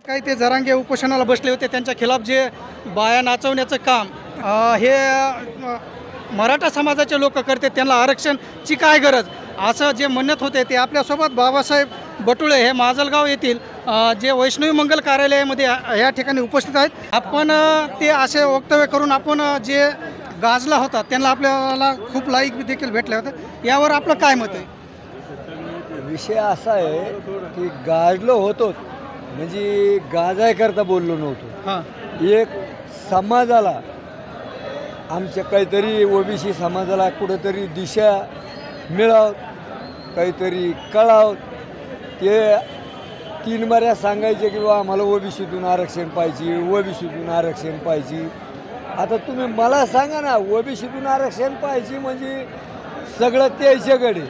काही ते जरांगे उपोषणाला बसले होते त्यांच्या खिलाफ जे बाया नाचवण्याचं काम हे मराठा समाजाचे लोक करते, त्यांना आरक्षणची काय गरज असं जे म्हणत होते ते आपल्यासोबत बाबासाहेब बटुळे हे माजलगाव येथील जे वैष्णवी मंगल कार्यालयामध्ये या ठिकाणी उपस्थित आहेत। आपण ते असे वक्तव्य करून आपण जे गाजला होता त्यांना आपल्याला खूप लाईक देखील भेटले होते, यावर आपलं काय मत आहे? विषय असा आहे की गाजलो होतो म्हणजे गाजायकरता बोललो नव्हतो। हां, एक समाजाला आमच्या काहीतरी ओबीसी समाजाला कुठंतरी दिशा मिळाव, काहीतरी कळाव, ते तीन बऱ्या सांगायचे की बा आम्हाला ओबीसीतून आरक्षण पाहिजे, ओबीसीतून आरक्षण पाहिजे। आता तुम्ही मला सांगा ना, ओबीसीतून आरक्षण पाहिजे म्हणजे सगळं त्याच्याकडे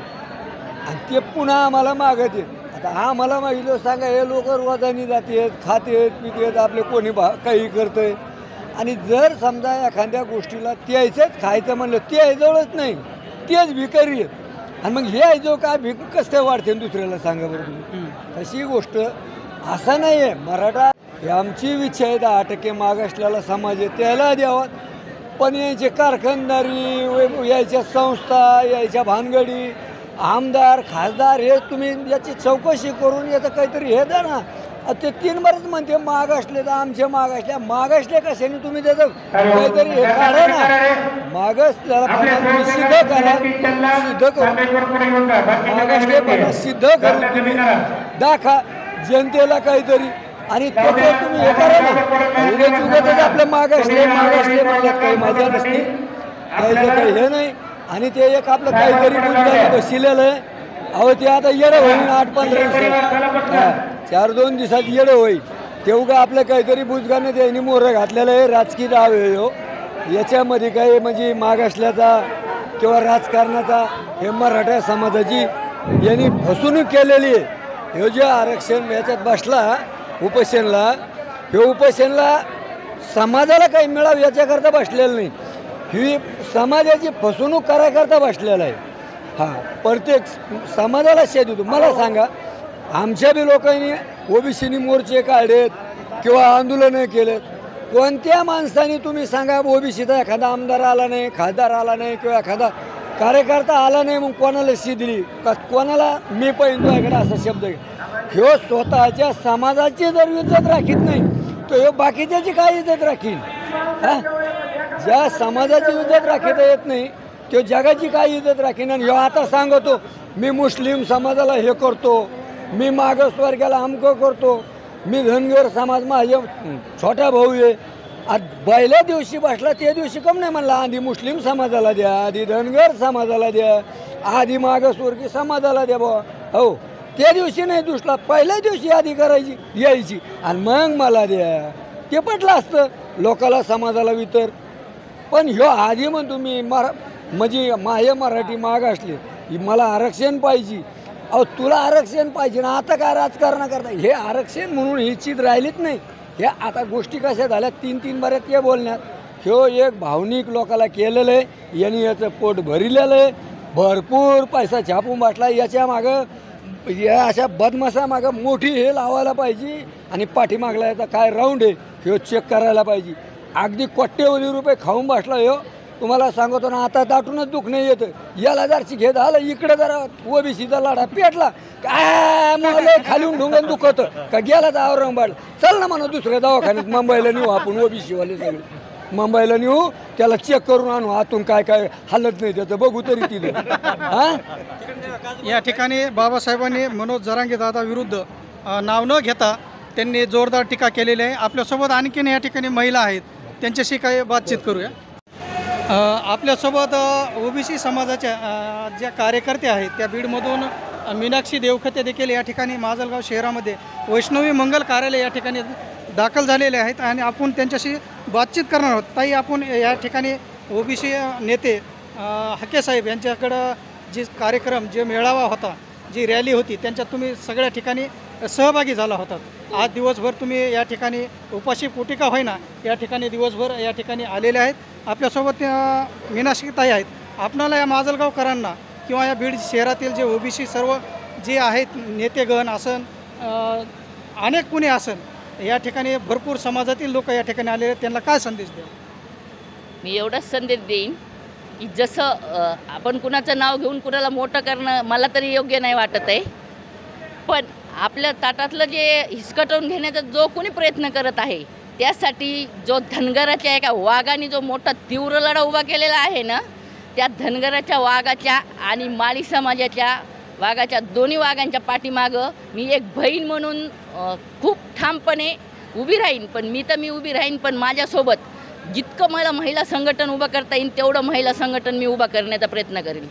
आणि ते पुन्हा आम्हाला मागत आहेत। आता आम्हाला मागितलं सांगा, हे लोक रोजानी जातात, खातेत पितेत, आपले कोणी काही करतं आहे। आणि जर समजा एखाद्या गोष्टीला त्यायचंच खायचं म्हणलं ते जवळच नाही, तेच भिकारी आहेत आणि मग हे जो काय भीक कसं काय वाढते दुसऱ्याला सांगा बरं तुम्ही। अशी गोष्ट असं नाही आहे। मराठा हे आमची इच्छा आहे 10% मागासलेला समाज आहे त्याला द्यावा, पण यायचे कारखानदारी, यायच्या संस्था, यायच्या भानगडी, आमदार खासदार हे तुम्ही याची चौकशी करून याचं काहीतरी हे द्या ना। ते तीन बरेच म्हणते मागासले तर आमचे मागासले कशाने तुम्ही त्याचं काहीतरी हे काढा ना। मागासल्याला तुम्ही सिद्ध करा, सिद्ध करून मागासले सिद्ध करून तुम्ही दाखवा जनतेला काहीतरी, आणि त्याच्यावर तुम्ही हे करा ना। उगाच आपलं मागासले म्हणल्यात काही मजा नसते, त्याचं काही हे नाही। आणि ते एक आपलं काहीतरी बुजगाने बसलेलं आहे, अहो ते आता येडं होईल 8-15 दिवसात, 4-2 दिवसात येडं होईल। तेवढं आपलं काहीतरी बुजगाने त्यांनी मोहर घातलेलं आहे, राजकीय डाव आहे हो याच्यामध्ये काही म्हणजे मागासल्याचा किंवा राजकारणाचा हे मराठा समाजाची यांनी फसवणूक केलेली आहे। हे जे आरक्षण याच्यात बसला उपोषणला, हे उपोषणला समाजाला काही मिळावं याच्याकरता बसलेलं नाही, ही समाजाची फसवणूक करायकरता बसलेला आहे। हां, प्रत्येक समाजाला शेत देतो। मला सांगा, आमच्या बी लोकांनी ओबीसीनी मोर्चे काढलेत किंवा आंदोलनं केलेत, कोणत्या माणसाने तुम्ही सांगा ओबीसीचा एखादा आमदार आला नाही, खासदार आला नाही किंवा एखादा कार्यकर्ता आला नाही मग कोणाला दिली का, कोणाला मी पहिलो ऐकडा असा शब्द ह्यो स्वतःच्या समाजाची जर इज्जत राखीत नाही तर ह्यो बाकीच्याची काय इज्जत राखीन? हां, ज्या समाजाची इज्जत राखता येत नाही तो जगाची काय इज्जत राखीन? आणि ह्यो आता सांगतो मी मुस्लिम समाजाला हे करतो, मी मागासवर्गाला अमकं करतो, मी धनगर समाज माझे छोटा भाऊ आहे। पहिल्या दिवशी बसला त्या दिवशी कम नाही म्हणला आधी मुस्लिम समाजाला द्या, आधी धनगर समाजाला द्या, आधी मागासवर्गीय समाजाला द्या बा। हो, त्या दिवशी नाही दुसला, पहिल्या दिवशी आधी करायची यायची आणि मग मला द्या, ते पटलं असतं लोकाला समाजाला वितर। पण ह्यो आधी म्हणतो मी म्हणजे माहे मराठी मागासले मला आरक्षण पाहिजे। अहो तुला आरक्षण पाहिजे ना, आता काय राजकारण करता? हे आरक्षण म्हणून ही चीज राहिलीच नाही। हे आता गोष्टी कशा झाल्या 3-3 बऱ्यात ते बोलण्यात, ह्यो एक भावनिक लोकाला केलेलं आहे, यांनी याचं पोट भरिलेलं आहे, भरपूर पैसा छापून बसला याच्या मागं, या अशा बदमाशामागं मोठी हे लावायला पाहिजे आणि पाठीमागला याचा काय राऊंड आहे ह्यो चेक करायला पाहिजे। अगदी कोट्यवधी रुपये खाऊन बसला ह्यो, तुम्हाला सांगतो ना, आता दाटूनच दुःख नाही येतं। याला जरची घेत आलं इकडे जरा ओबीसीचा लाडा पेटला काय मला खालून ढुंगण दुखत का, गेला तर औरंगाबाद चल ना म्हणा दुसऱ्या दवाखान्यात मुंबईला नेऊ आपण, ओबीसीवाले सगळे मुंबईला नेऊ, त्याला चेक करून आणू आतून काय काय हालत नाही त्याचं बघू तरी तिथे। हां, या ठिकाणी बाबासाहेबांनी मनोज जरांगे दादा विरुद्ध नाव न घेता त्यांनी जोरदार टीका केलेली आहे। आपल्यासोबत आणखीन या ठिकाणी महिला आहेत, त्यांच्याशी काही बातचीत करूया। आपल्यासोबत ओबीसी समाजाच्या ज्या कार्यकर्ते आहेत त्या बीडमधून मीनाक्षी देवखते देखील या ठिकाणी माजलगाव शहरामध्ये वैष्णवी मंगल कार्यालय या ठिकाणी दाखल झालेले आहेत आणि आपण त्यांच्याशी बातचीत करणार आहोत। ताई, आपण या ठिकाणी ओबीसी नेते हकेसाहेब यांच्याकडं जे कार्यक्रम, जे मेळावा होता, जी रॅली होती, त्यांच्यात तुम्ही सगळ्या ठिकाणी सहभागी झाला होतात। आज दिवसभर तुम्ही या ठिकाणी उपाशी पोटी का होईना या ठिकाणी दिवसभर या ठिकाणी आलेले आहेत। आपल्यासोबत मीनाक्षी ताई आहेत। आपणाला या माजलगावकरांना किंवा या बीड शहरातील जे ओबीसी सर्व जे आहेत नेतेगण असन, अनेक कुणी असन, या ठिकाणी भरपूर समाजातील लोक या ठिकाणी आलेले आहेत, त्यांना काय संदेश द्या? मी एवढाच संदेश देईन की जसं आपण कुणाचं नाव घेऊन कुणाला मोठं करणं मला तरी योग्य नाही वाटत आहे, पण आपल्या ताटातलं जे हिसकटवून घेण्याचा जो कोणी प्रयत्न करत आहे त्यासाठी जो धनगराच्या एका वाघाने जो मोठा तीव्र लढा उभा केलेला आहे ना, त्या धनगराच्या वाघाच्या आणि माळी समाजाच्या वाघाच्या दोन्ही वाघांच्या पाठीमागं मी एक बहीण म्हणून खूप ठामपणे उभी राहीन. पण मी उभी राहीन, पण माझ्यासोबत जितकं मला महिला संघटन उभं करता येईल तेवढं महिला संघटन मी उभा करण्याचा प्रयत्न करेन.